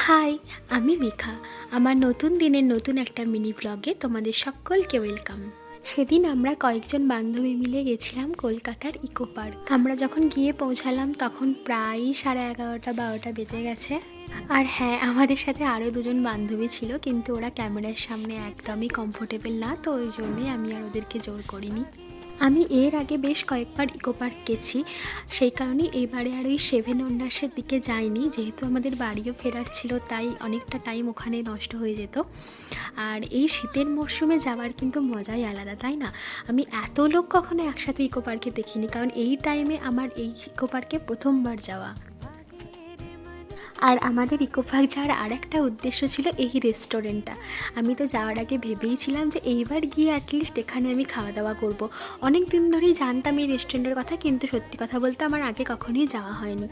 High, আমি মিখা। আমার নতুন দিনের নতুন একটা মিনি ব্লগে তোমাদের সকলকে ওয়েলকাম। সেদিন আমরা কয়েকজন বান্ধবী মিলে গেছিলাম কলকাতার ইকো পার্ক। আমরা যখন গিয়ে পৌঁছালাম তখন প্রায় 11:30-12টা বেজে গেছে। আর হ্যাঁ, আমাদের সাথে আরও দুজন বান্ধবী ছিল, কিন্তু ওরা ক্যামেরার সামনে একদমই কমফোর্টেবল না, তো ওই জন্যই আমি আর ওদেরকে জোর করিনি। আমি এর আগে বেশ কয়েকবার ইকো পার্ক গেছি, সেই কারণেই এইবারে আর ওই সেভেন ওয়ান্ডার্সের দিকে যাইনি, যেহেতু আমাদের বাড়িও ফেরার ছিল, তাই অনেকটা টাইম ওখানে নষ্ট হয়ে যেত। আর এই শীতের মরশুমে যাওয়ার কিন্তু মজাই আলাদা, তাই না? আমি এত লোক কখনো একসাথে ইকো পার্কে দেখিনি, কারণ এই টাইমে আমার এই ইকো পার্কে প্রথমবার যাওয়া। আর আমাদের ইকো পার্ক যাওয়ার আর একটা উদ্দেশ্য ছিল এই রেস্টুরেন্টটা। আমি তো যাওয়ার আগে ভেবেইছিলাম যে এইবার গিয়ে অ্যাটলিস্ট এখানে আমি খাওয়া দাওয়া করব। অনেক দিন ধরেই জানতাম এই রেস্টুরেন্টের কথা, কিন্তু সত্যি কথা বলতে আমার আগে কখনোই যাওয়া হয়নি।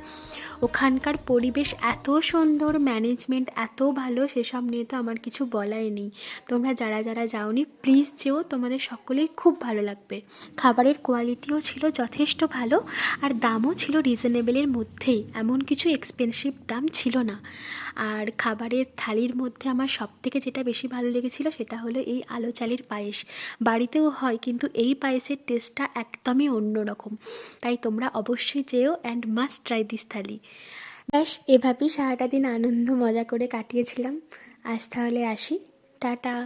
ওখানকার পরিবেশ এত সুন্দর, ম্যানেজমেন্ট এত ভালো, সেসব নিয়ে তো আমার কিছু বলাই নেই। তোমরা যারা যারা যাওনি প্লিজ যেও, তোমাদের সকলেই খুব ভালো লাগবে। খাবারের কোয়ালিটিও ছিল যথেষ্ট ভালো, আর দামও ছিল রিজনেবলের মধ্যেই, এমন কিছু এক্সপেন্সিভ দাম ছিল না। আর খাবারের থালির মধ্যে আমার সবথেকে যেটা বেশি ভালো লেগেছিল সেটা হলো এই আলো চালের পায়েস। বাড়িতেও হয়, কিন্তু এই পায়েসের টেস্টটা একদমই অন্যরকম। তাই তোমরা অবশ্যই যেও অ্যান্ড মাস্ট ট্রাই দিস থালি। ব্যাস, এভাবেই সারাটা দিন আনন্দ মজা করে কাটিয়েছিলাম। আজ তাহলে আসি, টাটা।